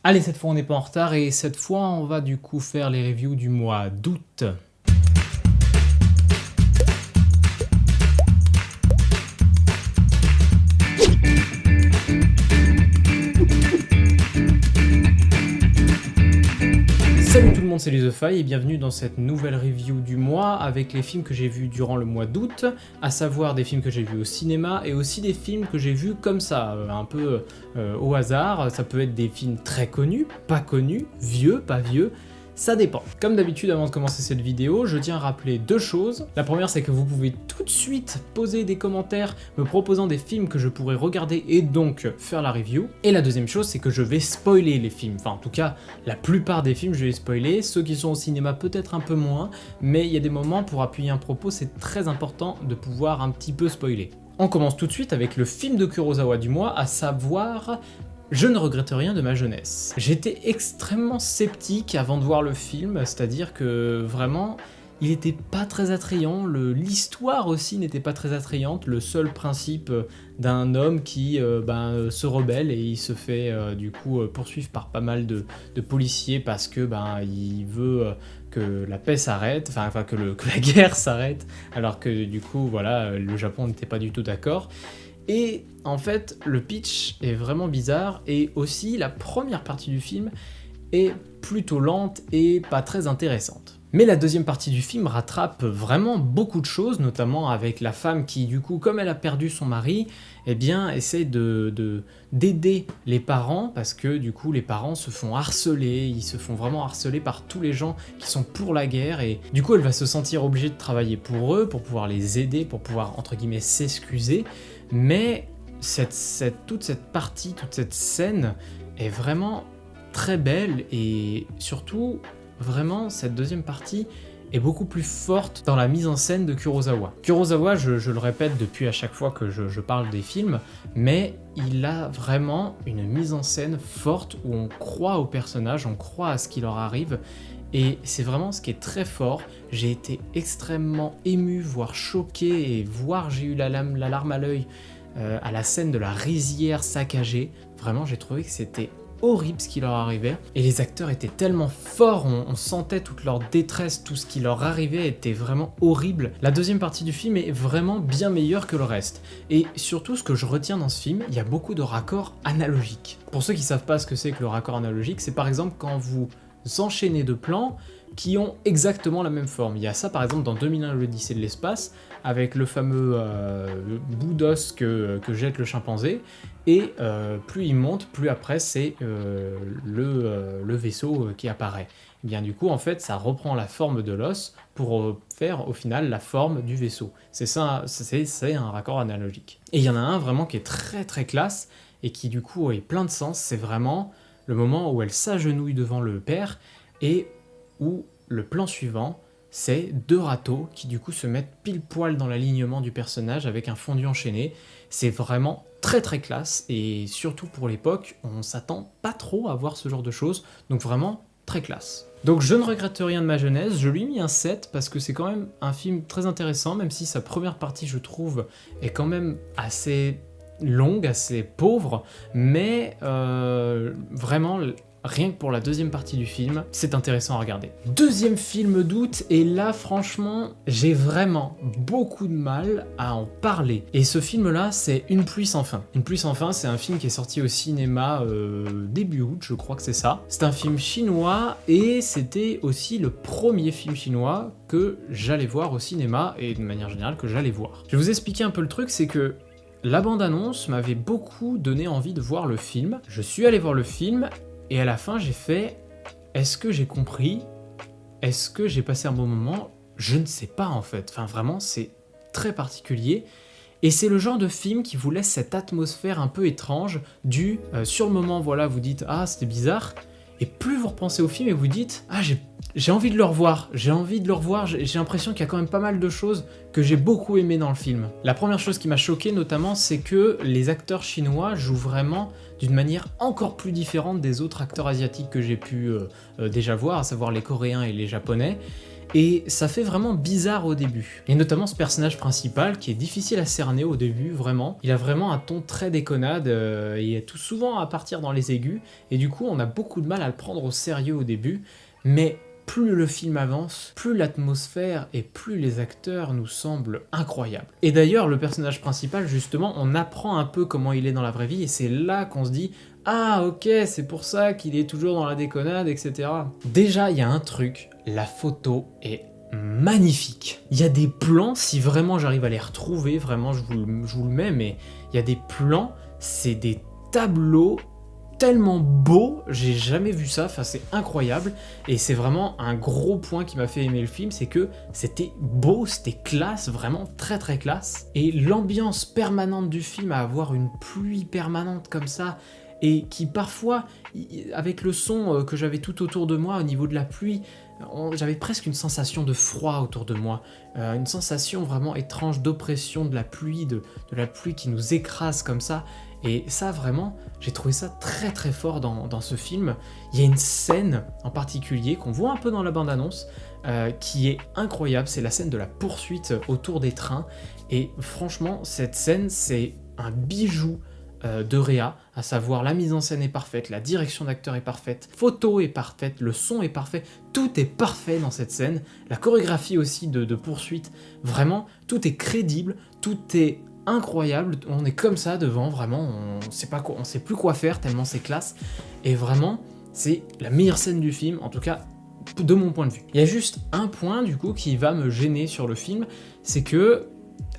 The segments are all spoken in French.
Allez, cette fois on n'est pas en retard et cette fois on va du coup faire les reviews du mois d'août. Salut tout le monde, c'est les The File et bienvenue dans cette nouvelle review du mois avec les films que j'ai vus durant le mois d'août, à savoir des films que j'ai vus au cinéma et aussi des films que j'ai vus comme ça, un peu au hasard. Ça peut être des films très connus, pas connus, vieux, pas vieux, ça dépend. Comme d'habitude, avant de commencer cette vidéo, je tiens à rappeler deux choses. La première, c'est que vous pouvez tout de suite poser des commentaires me proposant des films que je pourrais regarder et donc faire la review. Et la deuxième chose, c'est que je vais spoiler les films. Enfin, en tout cas, la plupart des films, je vais les spoiler. Ceux qui sont au cinéma, peut-être un peu moins. Mais il y a des moments, pour appuyer un propos, c'est très important de pouvoir un petit peu spoiler. On commence tout de suite avec le film de Kurosawa du mois, à savoir Je ne regrette rien de ma jeunesse. J'étais extrêmement sceptique avant de voir le film, c'est-à-dire que vraiment, il n'était pas très attrayant, l'histoire aussi n'était pas très attrayante, le seul principe d'un homme qui se rebelle et il se fait du coup poursuivre par pas mal de policiers parce que il veut que la paix s'arrête, enfin que la guerre s'arrête, alors que du coup voilà, le Japon n'était pas du tout d'accord. Et en fait, le pitch est vraiment bizarre et aussi la première partie du film est plutôt lente et pas très intéressante. Mais la deuxième partie du film rattrape vraiment beaucoup de choses, notamment avec la femme qui, du coup, comme elle a perdu son mari, eh bien, essaie d'aider les parents parce que, du coup, les parents se font harceler, ils se font vraiment harceler par tous les gens qui sont pour la guerre et, du coup, elle va se sentir obligée de travailler pour eux, pour pouvoir les aider, pour pouvoir, entre guillemets, s'excuser. Mais toute cette partie, toute cette scène est vraiment très belle et surtout, vraiment, cette deuxième partie est beaucoup plus forte dans la mise en scène de Kurosawa. Kurosawa, je le répète depuis à chaque fois que je parle des films, mais il a vraiment une mise en scène forte où on croit aux personnages, on croit à ce qui leur arrive. Et c'est vraiment ce qui est très fort. J'ai été extrêmement ému, voire choqué, et voire j'ai eu la larme à l'œil à la scène de la rizière saccagée. Vraiment, j'ai trouvé que c'était horrible ce qui leur arrivait. Et les acteurs étaient tellement forts, on sentait toute leur détresse, tout ce qui leur arrivait était vraiment horrible. La deuxième partie du film est vraiment bien meilleure que le reste. Et surtout, ce que je retiens dans ce film, il y a beaucoup de raccords analogiques. Pour ceux qui savent pas ce que c'est que le raccord analogique, c'est par exemple quand vous enchaîner de plans qui ont exactement la même forme. Il y a ça par exemple dans 2001 l'Odyssée de l'espace avec le fameux bout d'os que jette le chimpanzé et plus il monte, plus après c'est le vaisseau qui apparaît. Et bien du coup en fait ça reprend la forme de l'os pour faire au final la forme du vaisseau. C'est ça, c'est un raccord analogique. Et il y en a un vraiment qui est très très classe et qui du coup est plein de sens, c'est vraiment le moment où elle s'agenouille devant le père et où le plan suivant, c'est deux râteaux qui du coup se mettent pile poil dans l'alignement du personnage avec un fondu enchaîné. C'est vraiment très très classe et surtout pour l'époque, on s'attend pas trop à voir ce genre de choses, donc vraiment très classe. Donc je ne regrette rien de ma jeunesse, je lui ai mis un 7 parce que c'est quand même un film très intéressant, même si sa première partie je trouve est quand même assez longue, assez pauvre, mais vraiment, rien que pour la deuxième partie du film, c'est intéressant à regarder. Deuxième film d'août, et là franchement, j'ai vraiment beaucoup de mal à en parler. Et ce film-là, c'est Une pluie sans fin. Une pluie sans fin, c'est un film qui est sorti au cinéma début août, je crois que c'est ça. C'est un film chinois, et c'était aussi le premier film chinois que j'allais voir au cinéma, et de manière générale que j'allais voir. Je vais vous expliquer un peu le truc, c'est que la bande-annonce m'avait beaucoup donné envie de voir le film. Je suis allé voir le film et à la fin j'ai fait « Est-ce que j'ai compris? Est-ce que j'ai passé un bon moment ?» Je ne sais pas en fait. Enfin vraiment c'est très particulier. Et c'est le genre de film qui vous laisse cette atmosphère un peu étrange du sur le moment voilà vous dites « Ah c'était bizarre » et plus vous repensez au film et vous dites « Ah j'ai envie de le revoir, j'ai l'impression qu'il y a quand même pas mal de choses que j'ai beaucoup aimé dans le film. » La première chose qui m'a choqué notamment, c'est que les acteurs chinois jouent vraiment d'une manière encore plus différente des autres acteurs asiatiques que j'ai pu déjà voir, à savoir les Coréens et les Japonais. et ça fait vraiment bizarre au début. Et notamment ce personnage principal qui est difficile à cerner au début, vraiment. Il a vraiment un ton très déconnade, il est tout souvent à partir dans les aigus, et du coup on a beaucoup de mal à le prendre au sérieux au début, mais plus le film avance, plus l'atmosphère et plus les acteurs nous semblent incroyables. Et d'ailleurs, le personnage principal, justement, on apprend un peu comment il est dans la vraie vie, et c'est là qu'on se dit « Ah ok, c'est pour ça qu'il est toujours dans la déconnade, etc. » Déjà, il y a un truc, la photo est magnifique. Il y a des plans, si vraiment j'arrive à les retrouver, vraiment je vous le mets, mais il y a des plans, c'est des tableaux tellement beau, j'ai jamais vu ça, enfin c'est incroyable, et c'est vraiment un gros point qui m'a fait aimer le film, c'est que c'était beau, c'était classe, vraiment très très classe, et l'ambiance permanente du film à avoir une pluie permanente comme ça, et qui parfois, avec le son que j'avais tout autour de moi au niveau de la pluie, j'avais presque une sensation de froid autour de moi, une sensation vraiment étrange d'oppression de la pluie, de la pluie qui nous écrase comme ça, et ça vraiment, j'ai trouvé ça très très fort dans ce film. Il y a une scène en particulier qu'on voit un peu dans la bande-annonce, qui est incroyable, c'est la scène de la poursuite autour des trains, et franchement cette scène c'est un bijou de Réa, à savoir la mise en scène est parfaite, la direction d'acteur est parfaite, photo est parfaite, le son est parfait, tout est parfait dans cette scène, la chorégraphie aussi de poursuite, vraiment tout est crédible, tout est incroyable, on est comme ça devant, vraiment on sait plus quoi faire tellement c'est classe, et vraiment c'est la meilleure scène du film, en tout cas de mon point de vue. Il y a juste un point du coup qui va me gêner sur le film, c'est que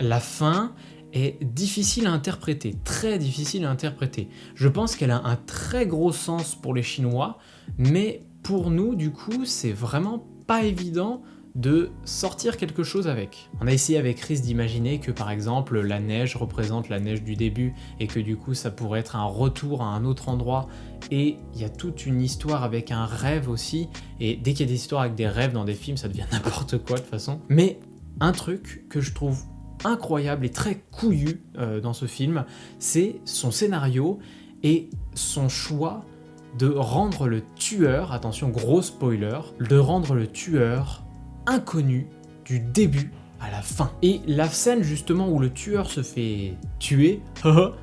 la fin est difficile à interpréter, très difficile à interpréter. Je pense qu'elle a un très gros sens pour les Chinois, mais pour nous, du coup, c'est vraiment pas évident de sortir quelque chose avec. On a essayé avec Chris d'imaginer que par exemple la neige représente la neige du début et que du coup ça pourrait être un retour à un autre endroit, et il y a toute une histoire avec un rêve aussi, et dès qu'il y a des histoires avec des rêves dans des films ça devient n'importe quoi de toute façon. Mais un truc que je trouve incroyable et très couillu dans ce film, c'est son scénario et son choix de rendre le tueur, attention gros spoiler, de rendre le tueur inconnu du début à la fin. Et la scène justement où le tueur se fait tuer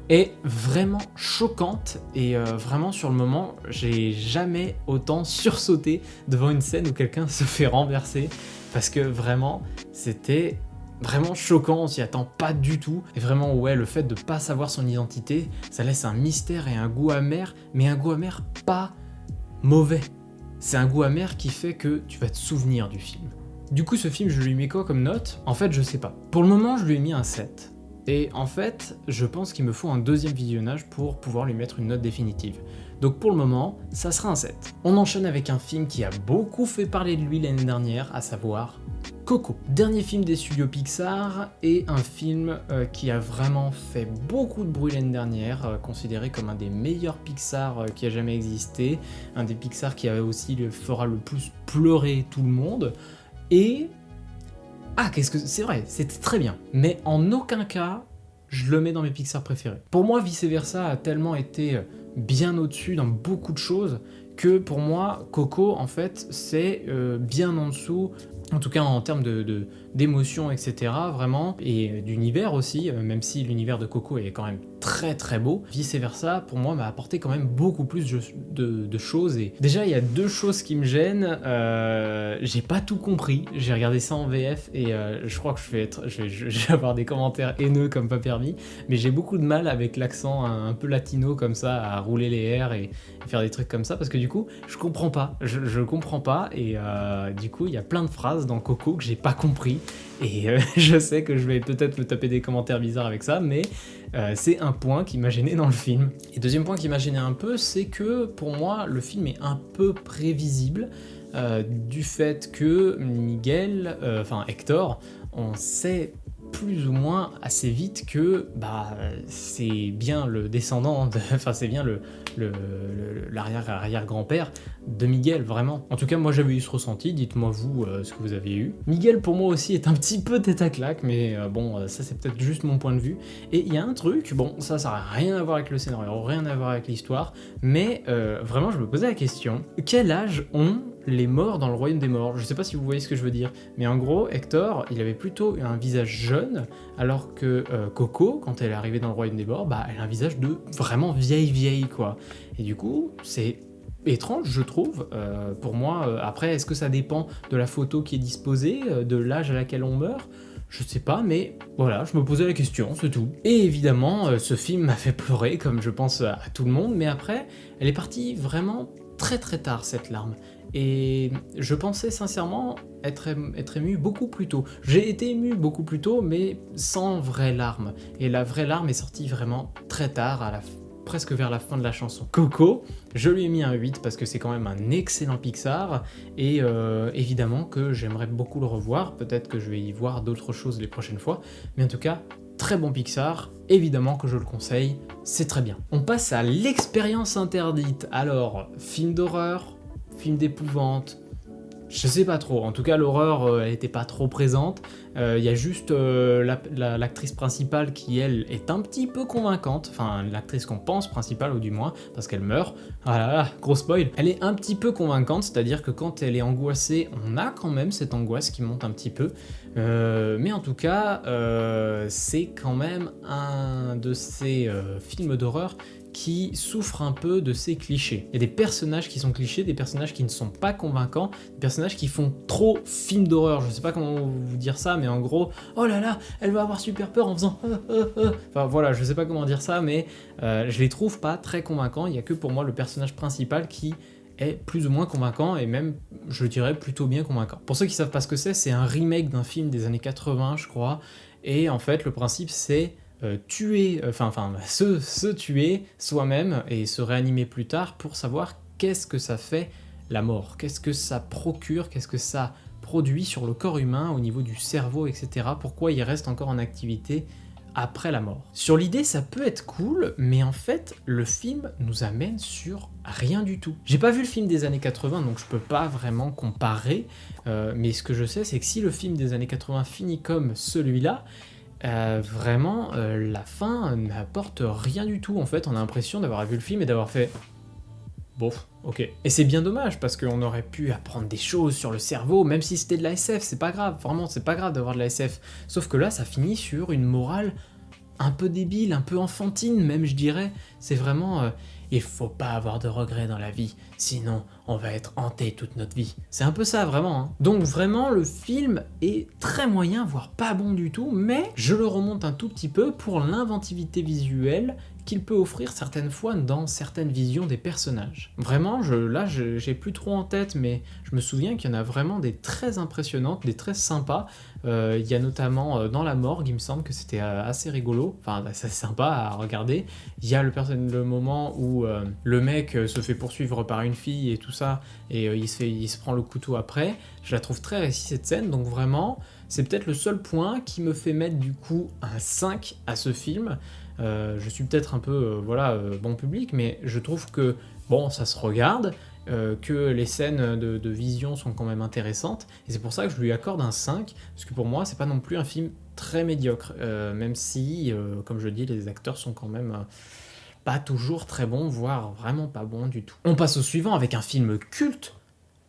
est vraiment choquante, et vraiment sur le moment j'ai jamais autant sursauté devant une scène où quelqu'un se fait renverser, parce que vraiment c'était vraiment choquant, on s'y attend pas du tout, et vraiment ouais, le fait de pas savoir son identité, ça laisse un mystère et un goût amer, mais un goût amer pas mauvais. C'est un goût amer qui fait que tu vas te souvenir du film. Du coup ce film je lui mets quoi comme note? En fait je sais pas. Pour le moment je lui ai mis un 7. Et en fait, je pense qu'il me faut un deuxième visionnage pour pouvoir lui mettre une note définitive. Donc pour le moment, ça sera un 7. On enchaîne avec un film qui a beaucoup fait parler de lui l'année dernière, à savoir Coco. Dernier film des studios Pixar, et un film qui a vraiment fait beaucoup de bruit l'année dernière, considéré comme un des meilleurs Pixar qui a jamais existé, un des Pixar qui a aussi fera le plus pleurer tout le monde, et... Ah, qu'est-ce que... C'est vrai, c'était très bien. Mais en aucun cas, je le mets dans mes Pixar préférés. Pour moi, Vice Versa a tellement été bien au-dessus dans beaucoup de choses que pour moi, Coco, en fait, c'est bien en dessous, en tout cas en termes d'émotion, etc., vraiment, et d'univers aussi, même si l'univers de Coco est quand même très très beau. Vice Versa, pour moi, m'a apporté quand même beaucoup plus de choses, et déjà, il y a deux choses qui me gênent. J'ai pas tout compris, j'ai regardé ça en VF, et je crois que je vais avoir des commentaires haineux comme pas permis, mais j'ai beaucoup de mal avec l'accent un peu latino comme ça, à rouler les R et faire des trucs comme ça, parce que du coup, je comprends pas, je comprends pas, et du coup, il y a plein de phrases dans Coco que j'ai pas compris, et je sais que je vais peut-être me taper des commentaires bizarres avec ça, mais c'est un point qui m'a gêné dans le film. Et deuxième point qui m'a gêné un peu, c'est que pour moi, le film est un peu prévisible, du fait que Miguel, enfin Hector, on sait plus ou moins assez vite que bah c'est bien le descendant, enfin c'est bien l'arrière-grand-père de Miguel, vraiment. En tout cas, moi j'avais eu ce ressenti, dites-moi vous ce que vous avez eu. Miguel pour moi aussi est un petit peu tête à claque, mais bon, ça c'est peut-être juste mon point de vue. Et il y a un truc, bon ça n'a rien à voir avec le scénario, rien à voir avec l'histoire, mais vraiment je me posais la question, quel âge ont les morts dans le royaume des morts. Je sais pas si vous voyez ce que je veux dire, mais en gros, Hector, il avait plutôt un visage jeune, alors que Coco, quand elle est arrivée dans le royaume des morts, bah elle a un visage de vraiment vieille quoi. Et du coup, c'est étrange, je trouve. Pour moi, après, est-ce que ça dépend de la photo qui est disposée, de l'âge à laquelle on meurt? Je sais pas, mais voilà, je me posais la question, c'est tout. Et évidemment, ce film m'a fait pleurer, comme je pense à tout le monde, mais après, elle est partie vraiment très tard, cette larme. Et je pensais sincèrement être ému beaucoup plus tôt. J'ai été ému beaucoup plus tôt, mais sans vraie larme. Et la vraie larme est sortie vraiment très tard, presque vers la fin de la chanson. Coco, je lui ai mis un 8 parce que c'est quand même un excellent Pixar, et évidemment que j'aimerais beaucoup le revoir, peut-être que je vais y voir d'autres choses les prochaines fois, mais en tout cas, très bon Pixar, évidemment que je le conseille, c'est très bien. On passe à l'expérience interdite. Alors, film d'horreur, film d'épouvante, je sais pas trop, en tout cas l'horreur elle était pas trop présente, il y a juste l'actrice principale qui elle est un petit peu convaincante, enfin l'actrice qu'on pense principale ou du moins, parce qu'elle meurt, ah là là, gros spoil, elle est un petit peu convaincante, c'est-à-dire que quand elle est angoissée, on a quand même cette angoisse qui monte un petit peu, mais en tout cas c'est quand même un de ces films d'horreur qui souffre un peu de ces clichés. Il y a des personnages qui sont clichés, des personnages qui ne sont pas convaincants, des personnages qui font trop film d'horreur. Je sais pas comment vous dire ça, mais en gros, oh là là, elle va avoir super peur en faisant Enfin voilà, je sais pas comment dire ça, mais je les trouve pas très convaincants. Il y a que pour moi le personnage principal qui est plus ou moins convaincant, et même, je dirais, plutôt bien convaincant. Pour ceux qui savent pas ce que c'est un remake d'un film des années 80, je crois, et en fait, le principe, c'est se tuer soi-même et se réanimer plus tard pour savoir qu'est-ce que ça fait la mort, qu'est-ce que ça procure, qu'est-ce que ça produit sur le corps humain au niveau du cerveau, etc. Pourquoi il reste encore en activité après la mort. Sur l'idée, ça peut être cool, mais en fait, le film nous amène sur rien du tout. J'ai pas vu le film des années 80, donc je peux pas vraiment comparer, mais ce que je sais, c'est que si le film des années 80 finit comme celui-là, vraiment, la fin n'apporte rien du tout. En fait, on a l'impression d'avoir vu le film et d'avoir fait bon, ok. Et c'est bien dommage, parce qu'on aurait pu apprendre des choses sur le cerveau, même si c'était de la SF, c'est pas grave, vraiment, c'est pas grave d'avoir de la SF. Sauf que là, ça finit sur une morale un peu débile, un peu enfantine même, je dirais. C'est vraiment... il faut pas avoir de regrets dans la vie, sinon on va être hanté toute notre vie. C'est un peu ça, vraiment. Hein. Donc vraiment, le film est très moyen, voire pas bon du tout, mais je le remonte un tout petit peu pour l'inventivité visuelle qu'il peut offrir certaines fois dans certaines visions des personnages. Vraiment, j'ai plus trop en tête, mais je me souviens qu'il y en a vraiment des très impressionnantes, des très sympas. Il y a notamment dans la morgue, il me semble que c'était assez rigolo, enfin c'est sympa à regarder. Il y a le moment où le mec se fait poursuivre par une fille et tout ça, et il se prend le couteau après. Je la trouve très réussie cette scène, donc vraiment, c'est peut-être le seul point qui me fait mettre du coup un 5 à ce film. Je suis peut-être un peu bon public, mais je trouve que bon, ça se regarde, que les scènes de vision sont quand même intéressantes, et c'est pour ça que je lui accorde un 5, parce que pour moi c'est pas non plus un film très médiocre, même si, comme je dis, les acteurs sont quand même pas toujours très bons, voire vraiment pas bons du tout. On passe au suivant avec un film culte,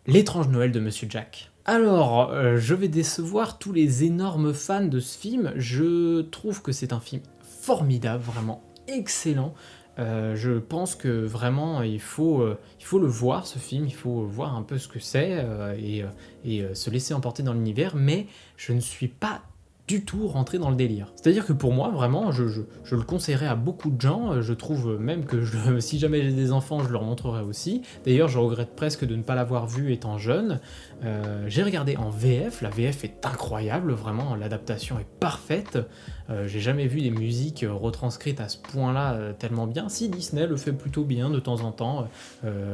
L'étrange Noël de Monsieur Jack. Alors, je vais décevoir tous les énormes fans de ce film, je trouve que c'est un film formidable, vraiment excellent. Je pense que vraiment il faut le voir, ce film, il faut voir un peu ce que c'est et se laisser emporter dans l'univers, mais je ne suis pas du tout rentré dans le délire. C'est-à-dire que pour moi, vraiment, je le conseillerais à beaucoup de gens, je trouve même que si jamais j'ai des enfants, je leur montrerai aussi. D'ailleurs, je regrette presque de ne pas l'avoir vu étant jeune. J'ai regardé en VF, la VF est incroyable, vraiment, l'adaptation est parfaite. J'ai jamais vu des musiques retranscrites à ce point-là tellement bien. Si Disney le fait plutôt bien de temps en temps,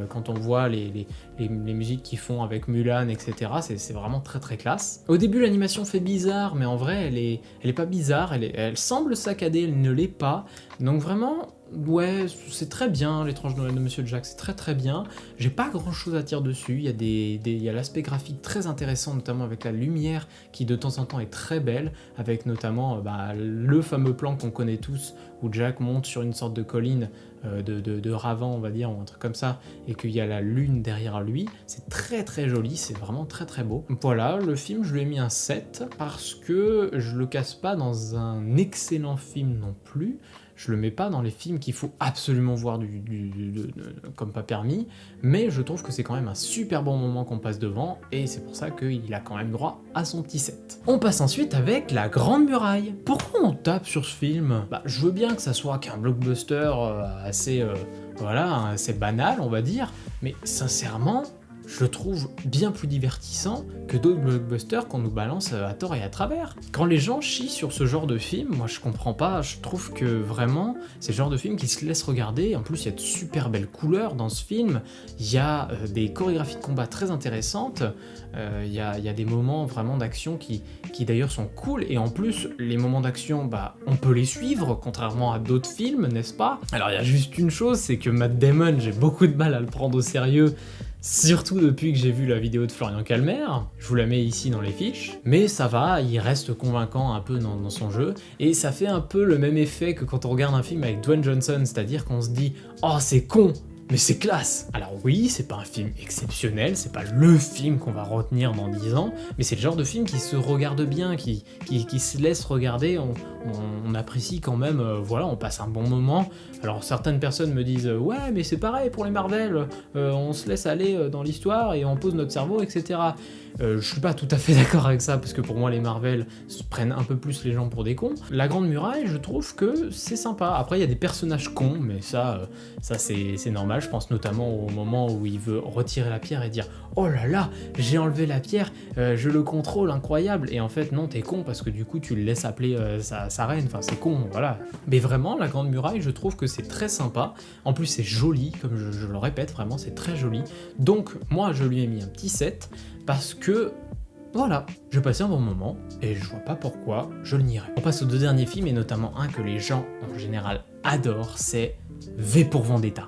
quand on voit les musiques qu'ils font avec Mulan, etc., c'est vraiment très très classe. Au début, l'animation fait bizarre, mais en vrai, elle est pas bizarre, elle semble saccadée, elle ne l'est pas. Donc vraiment, ouais, c'est très bien, L'étrange Noël de Monsieur Jack, c'est très très bien. J'ai pas grand chose à dire dessus, il y a l'aspect graphique très intéressant, notamment avec la lumière qui de temps en temps est très belle, avec notamment le fameux plan qu'on connaît tous, où Jack monte sur une sorte de colline de ravin, on va dire, ou un truc comme ça, et qu'il y a la lune derrière lui. C'est très très joli, c'est vraiment très très beau. Voilà, le film, je lui ai mis un 7 parce que je le casse pas dans un excellent film non plus. Je le mets pas dans les films qu'il faut absolument voir comme pas permis, mais je trouve que c'est quand même un super bon moment qu'on passe devant, et c'est pour ça qu'il a quand même droit à son petit 7. On passe ensuite avec La Grande Muraille. Pourquoi on tape sur ce film? Bah, je veux bien que ça soit qu'un blockbuster assez, voilà, assez banal, on va dire, mais sincèrement, je le trouve bien plus divertissant que d'autres blockbusters qu'on nous balance à tort et à travers. Quand les gens chient sur ce genre de film, moi je comprends pas, je trouve que vraiment, c'est le genre de film qui se laisse regarder. En plus, il y a de super belles couleurs dans ce film, il y a des chorégraphies de combat très intéressantes, il y a des moments vraiment d'action qui d'ailleurs sont cool, et en plus, les moments d'action, bah, on peut les suivre, contrairement à d'autres films, n'est-ce pas? Alors il y a juste une chose, c'est que Matt Damon, j'ai beaucoup de mal à le prendre au sérieux, surtout depuis que j'ai vu la vidéo de Florian Calmer. Je vous la mets ici dans les fiches, mais ça va, il reste convaincant un peu dans son jeu, et ça fait un peu le même effet que quand on regarde un film avec Dwayne Johnson, c'est-à-dire qu'on se dit « Oh, c'est con !» mais c'est classe. Alors oui, c'est pas un film exceptionnel, c'est pas le film qu'on va retenir dans 10 ans, mais c'est le genre de film qui se regarde bien, qui se laisse regarder, on apprécie quand même, voilà, on passe un bon moment. Alors certaines personnes me disent ouais, mais c'est pareil pour les Marvel, on se laisse aller dans l'histoire et on pose notre cerveau, etc. Je suis pas tout à fait d'accord avec ça, parce que pour moi les Marvel se prennent un peu plus les gens pour des cons. La Grande Muraille, je trouve que c'est sympa. Après il y a des personnages cons, mais ça c'est normal. Je pense notamment au moment où il veut retirer la pierre et dire oh là là, j'ai enlevé la pierre, je le contrôle, incroyable. Et en fait non, t'es con parce que du coup tu le laisses appeler sa reine, enfin c'est con, voilà. Mais vraiment la Grande Muraille, je trouve que c'est très sympa. En plus c'est joli, comme je le répète, vraiment c'est très joli. Donc moi je lui ai mis un petit 7 parce que voilà, je passais un bon moment et je vois pas pourquoi je le nierais. On passe aux deux derniers films, et notamment un que les gens en général adorent, c'est V pour Vendetta.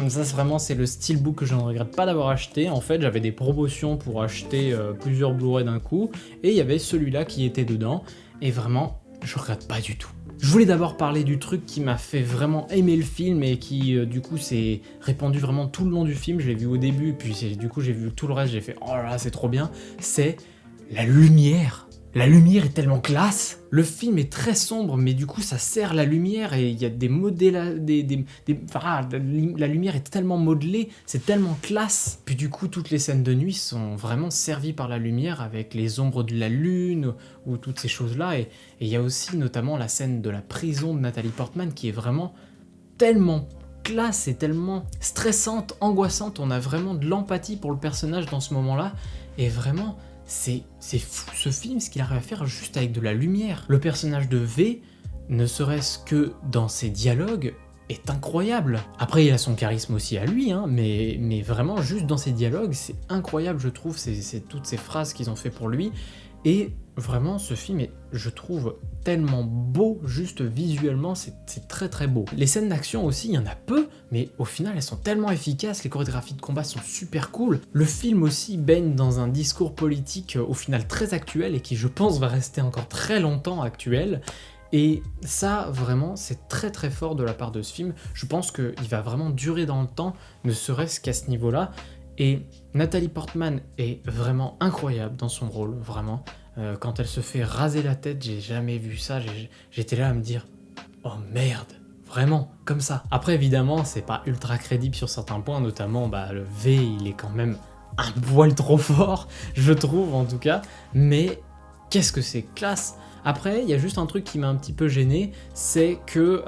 Ça c'est le steelbook que je ne regrette pas d'avoir acheté. En fait, j'avais des promotions pour acheter plusieurs Blu-ray d'un coup, et il y avait celui-là qui était dedans, et vraiment, je regrette pas du tout. Je voulais d'abord parler du truc qui m'a fait vraiment aimer le film et qui du coup s'est répandu vraiment tout le long du film. Je l'ai vu au début, puis du coup j'ai vu tout le reste, j'ai fait oh là là c'est trop bien. C'est la lumière. La lumière est tellement classe. Le film est très sombre, mais du coup ça sert la lumière, et il y a des modèles, la lumière est tellement modelée, c'est tellement classe. Puis du coup toutes les scènes de nuit sont vraiment servies par la lumière, avec les ombres de la lune ou toutes ces choses-là. Et il y a aussi notamment la scène de la prison de Nathalie Portman qui est vraiment tellement classe et tellement stressante, angoissante. On a vraiment de l'empathie pour le personnage dans ce moment-là, et vraiment c'est fou ce film, ce qu'il arrive à faire juste avec de la lumière. Le personnage de V, ne serait-ce que dans ses dialogues, est incroyable. Après il a son charisme aussi à lui, hein, mais vraiment juste dans ses dialogues, c'est incroyable je trouve, c'est toutes ces phrases qu'ils ont fait pour lui. Et vraiment, ce film est, je trouve, tellement beau, juste visuellement, c'est très très beau. Les scènes d'action aussi, il y en a peu, mais au final, elles sont tellement efficaces, les chorégraphies de combat sont super cool. Le film aussi baigne dans un discours politique au final très actuel, et qui, je pense, va rester encore très longtemps actuel. Et ça, vraiment, c'est très très fort de la part de ce film. Je pense qu'il va vraiment durer dans le temps, ne serait-ce qu'à ce niveau-là. Et Nathalie Portman est vraiment incroyable dans son rôle, vraiment. Quand elle se fait raser la tête, j'ai jamais vu ça, j'étais là à me dire « Oh merde !» Vraiment, comme ça. Après, évidemment, c'est pas ultra crédible sur certains points, notamment le V, il est quand même un poil trop fort, je trouve en tout cas, mais qu'est-ce que c'est classe. Après, il y a juste un truc qui m'a un petit peu gêné, c'est que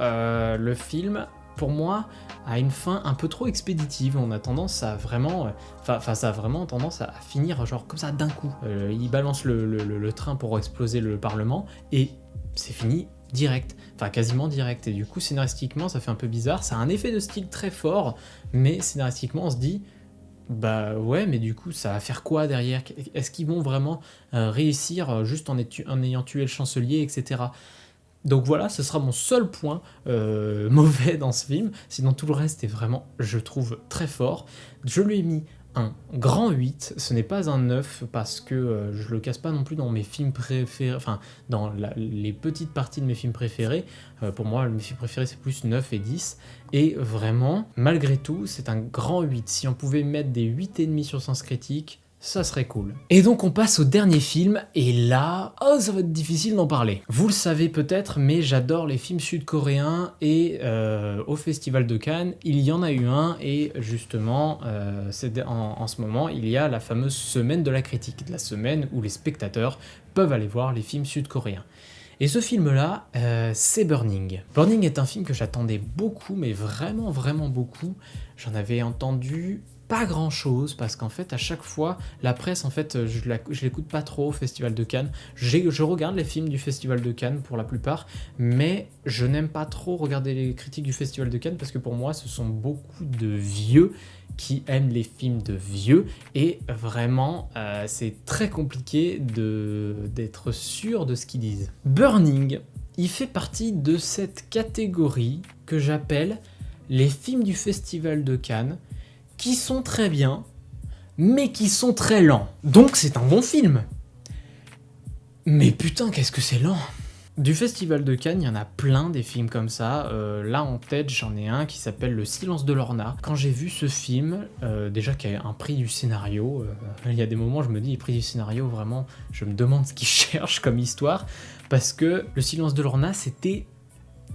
le film, pour moi, a une fin un peu trop expéditive. On a tendance à vraiment, ça a vraiment tendance à finir genre comme ça d'un coup. Il balance le train pour exploser le Parlement et c'est fini direct, enfin quasiment direct. Et du coup, scénaristiquement, ça fait un peu bizarre. Ça a un effet de style très fort, mais scénaristiquement, on se dit bah ouais, mais du coup, ça va faire quoi derrière? Est-ce qu'ils vont vraiment réussir juste en ayant tué le chancelier, etc. Donc voilà, ce sera mon seul point mauvais dans ce film, sinon tout le reste est vraiment, je trouve, très fort. Je lui ai mis un grand 8, ce n'est pas un 9 parce que je le casse pas non plus dans mes films préférés, enfin dans les petites parties de mes films préférés. Pour moi, mes films préférés c'est plus 9 et 10. Et vraiment, malgré tout, c'est un grand 8. Si on pouvait mettre des 8,5 sur Sens Critique, ça serait cool. Et donc on passe au dernier film, et là, oh ça va être difficile d'en parler. Vous le savez peut-être, mais j'adore les films sud-coréens, et au Festival de Cannes, il y en a eu un, et justement, en ce moment, il y a la fameuse semaine de la critique, la semaine où les spectateurs peuvent aller voir les films sud-coréens. Et ce film-là, c'est Burning. Burning est un film que j'attendais beaucoup, mais vraiment, vraiment beaucoup. J'en avais entendu pas grand chose parce qu'en fait à chaque fois la presse en fait je l'écoute pas trop au Festival de Cannes. Je regarde les films du Festival de Cannes pour la plupart, mais je n'aime pas trop regarder les critiques du Festival de Cannes parce que pour moi ce sont beaucoup de vieux qui aiment les films de vieux, et vraiment c'est très compliqué d'être sûr de ce qu'ils disent. Burning, il fait partie de cette catégorie que j'appelle les films du Festival de Cannes qui sont très bien, mais qui sont très lents. Donc c'est un bon film. Mais putain, qu'est-ce que c'est lent. Du Festival de Cannes, il y en a plein des films comme ça. Là en tête, j'en ai un qui s'appelle Le Silence de Lorna. Quand j'ai vu ce film, déjà qu'il y a un prix du scénario, il y a des moments où je me dis, les prix du scénario, vraiment, je me demande ce qu'ils cherchent comme histoire, parce que Le Silence de Lorna, c'était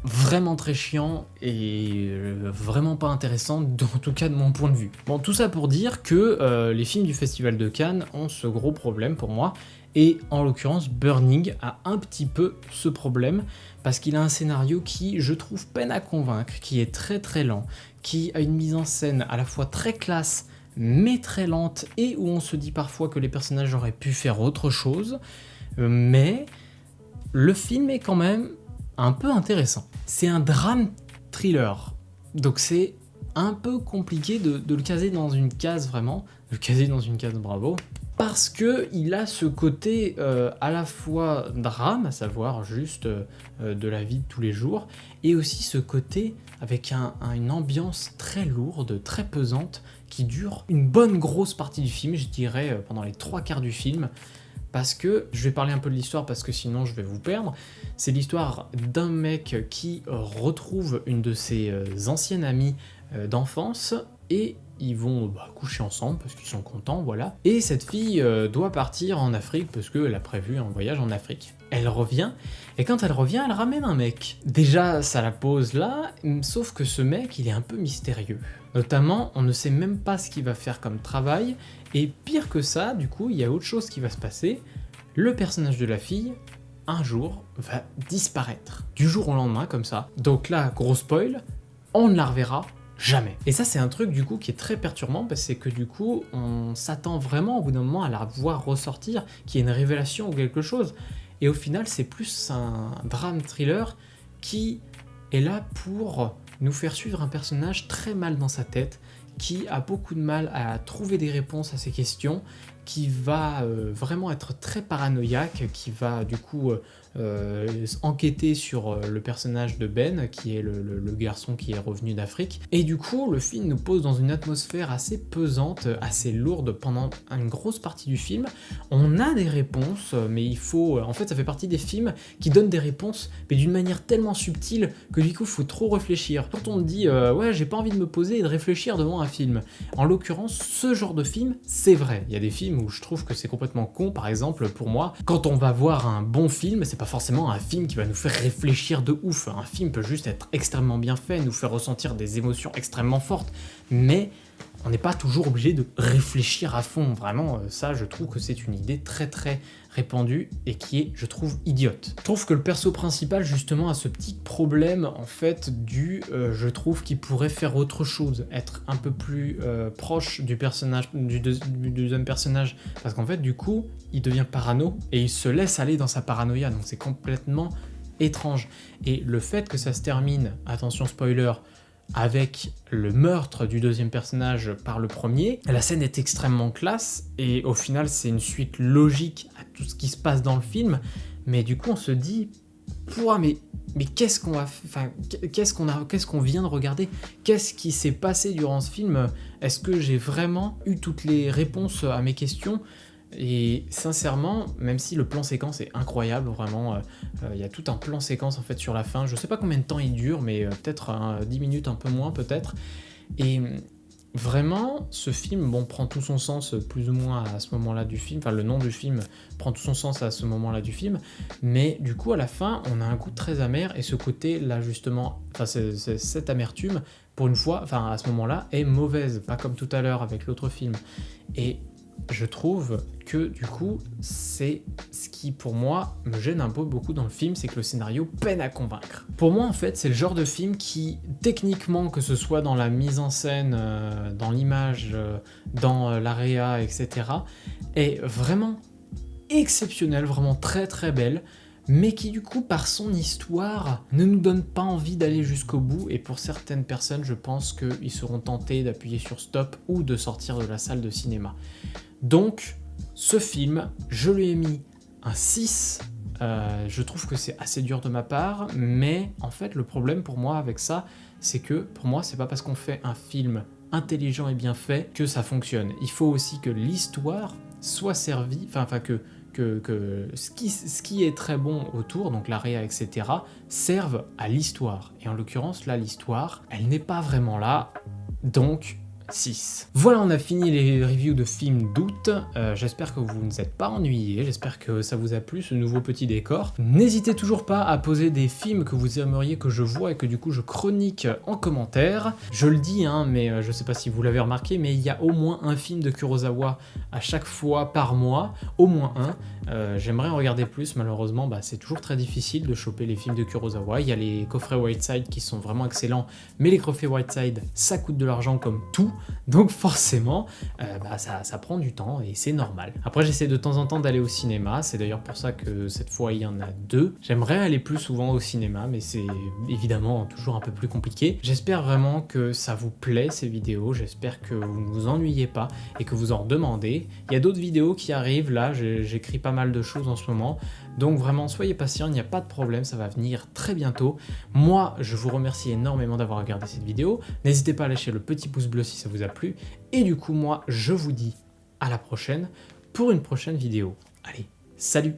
vraiment très chiant et vraiment pas intéressant, en tout cas de mon point de vue. Bon, tout ça pour dire que les films du Festival de Cannes ont ce gros problème pour moi, et en l'occurrence Burning a un petit peu ce problème, parce qu'il a un scénario qui, je trouve, peine à convaincre, qui est très très lent, qui a une mise en scène à la fois très classe mais très lente, et où on se dit parfois que les personnages auraient pu faire autre chose, mais le film est quand même un peu intéressant. C'est un drame thriller, donc c'est un peu compliqué de le caser dans une case, vraiment. Le caser dans une case, bravo. Parce qu'il a ce côté à la fois drame, à savoir juste de la vie de tous les jours, et aussi ce côté avec une ambiance très lourde, très pesante, qui dure une bonne grosse partie du film, je dirais pendant les 3/4 du film. Parce que, je vais parler un peu de l'histoire parce que sinon je vais vous perdre, c'est l'histoire d'un mec qui retrouve une de ses anciennes amies d'enfance, et ils vont coucher ensemble parce qu'ils sont contents, voilà. Et cette fille doit partir en Afrique parce qu'elle a prévu un voyage en Afrique. Elle revient, et quand elle revient, elle ramène un mec. Déjà, ça la pose là, sauf que ce mec, il est un peu mystérieux. Notamment, on ne sait même pas ce qu'il va faire comme travail, et pire que ça, du coup, il y a autre chose qui va se passer. Le personnage de la fille, un jour, va disparaître. Du jour au lendemain, comme ça. Donc là, gros spoil, on ne la reverra jamais. Et ça, c'est un truc du coup qui est très perturbant, parce que c'est que du coup, on s'attend vraiment au bout d'un moment à la voir ressortir, qu'il y ait une révélation ou quelque chose. Et au final, c'est plus un drame thriller qui est là pour nous faire suivre un personnage très mal dans sa tête, qui a beaucoup de mal à trouver des réponses à ses questions, qui va vraiment être très paranoïaque, qui va du coup enquêter sur le personnage de Ben, qui est le garçon qui est revenu d'Afrique. Et du coup, le film nous pose dans une atmosphère assez pesante, assez lourde pendant une grosse partie du film. On a des réponses, mais il faut... En fait, ça fait partie des films qui donnent des réponses, mais d'une manière tellement subtile que du coup, il faut trop réfléchir. Quand on me dit ouais, j'ai pas envie de me poser et de réfléchir devant un film. En l'occurrence, ce genre de film, c'est vrai. Il y a des films où je trouve que c'est complètement con, par exemple, pour moi, quand on va voir un bon film, c'est pas forcément un film qui va nous faire réfléchir de ouf. Un film peut juste être extrêmement bien fait, nous faire ressentir des émotions extrêmement fortes, mais on n'est pas toujours obligé de réfléchir à fond. Vraiment, ça, je trouve que c'est une idée très très répandue et qui est, je trouve, idiote. Je trouve que le perso principal, justement, a ce petit problème, en fait, je trouve qu'il pourrait faire autre chose, être un peu plus proche du personnage, du deuxième personnage, parce qu'en fait, du coup, il devient parano et il se laisse aller dans sa paranoïa, donc c'est complètement étrange. Et le fait que ça se termine, attention spoiler, avec le meurtre du deuxième personnage par le premier, la scène est extrêmement classe, et au final c'est une suite logique à tout ce qui se passe dans le film, mais du coup on se dit pouah, mais qu'est-ce qu'on va, enfin, qu'est-ce qu'on vient de regarder? Qu'est-ce qui s'est passé durant ce film? Est-ce que j'ai vraiment eu toutes les réponses à mes questions? Et sincèrement, même si le plan séquence est incroyable, vraiment, il y a tout un plan séquence en fait sur la fin. Je sais pas combien de temps il dure, mais peut-être 10 minutes, un peu moins peut-être. Et vraiment, ce film, bon, prend tout son sens plus ou moins à ce moment-là du film. Enfin, le nom du film prend tout son sens à ce moment-là du film. Mais du coup, à la fin, on a un goût très amer. Et ce côté-là, justement, enfin, cette amertume, pour une fois, enfin, à ce moment-là, est mauvaise. Pas comme tout à l'heure avec l'autre film. Et je trouve que du coup, c'est ce qui pour moi me gêne un peu beaucoup dans le film, c'est que le scénario peine à convaincre. Pour moi en fait, c'est le genre de film qui, techniquement, que ce soit dans la mise en scène, dans l'image, dans l'AREA, etc., est vraiment exceptionnel, vraiment très très belle, mais qui du coup par son histoire ne nous donne pas envie d'aller jusqu'au bout, et pour certaines personnes je pense qu'ils seront tentés d'appuyer sur stop ou de sortir de la salle de cinéma. Donc ce film, je lui ai mis un 6, je trouve que c'est assez dur de ma part, mais en fait le problème pour moi avec ça, c'est que pour moi c'est pas parce qu'on fait un film intelligent et bien fait que ça fonctionne. Il faut aussi que l'histoire soit servie, enfin que ce qui est très bon autour, donc l'AREA, etc., serve à l'histoire. Et en l'occurrence, là, l'histoire, elle n'est pas vraiment là, donc 6. Voilà, on a fini les reviews de films d'août. J'espère que vous ne vous êtes pas ennuyés, j'espère que ça vous a plu, ce nouveau petit décor. N'hésitez toujours pas à poser des films que vous aimeriez que je voie et que du coup je chronique en commentaire. Je le dis, hein, mais je sais pas si vous l'avez remarqué, mais il y a au moins un film de Kurosawa à chaque fois par mois, au moins un. J'aimerais en regarder plus, malheureusement, c'est toujours très difficile de choper les films de Kurosawa. Il y a les coffrets Whiteside qui sont vraiment excellents, mais les coffrets Whiteside, ça coûte de l'argent comme tout. Donc forcément, ça prend du temps et c'est normal. Après, j'essaie de temps en temps d'aller au cinéma, c'est d'ailleurs pour ça que cette fois il y en a 2. J'aimerais aller plus souvent au cinéma, mais c'est évidemment toujours un peu plus compliqué. J'espère vraiment que ça vous plaît ces vidéos, j'espère que vous ne vous ennuyez pas et que vous en demandez. Il y a d'autres vidéos qui arrivent, là j'écris pas mal de choses en ce moment, donc vraiment soyez patients, il n'y a pas de problème, ça va venir très bientôt. Moi, je vous remercie énormément d'avoir regardé cette vidéo, n'hésitez pas à lâcher le petit pouce bleu si ça vous a plu, et du coup moi je vous dis à la prochaine pour une prochaine vidéo. Allez, salut!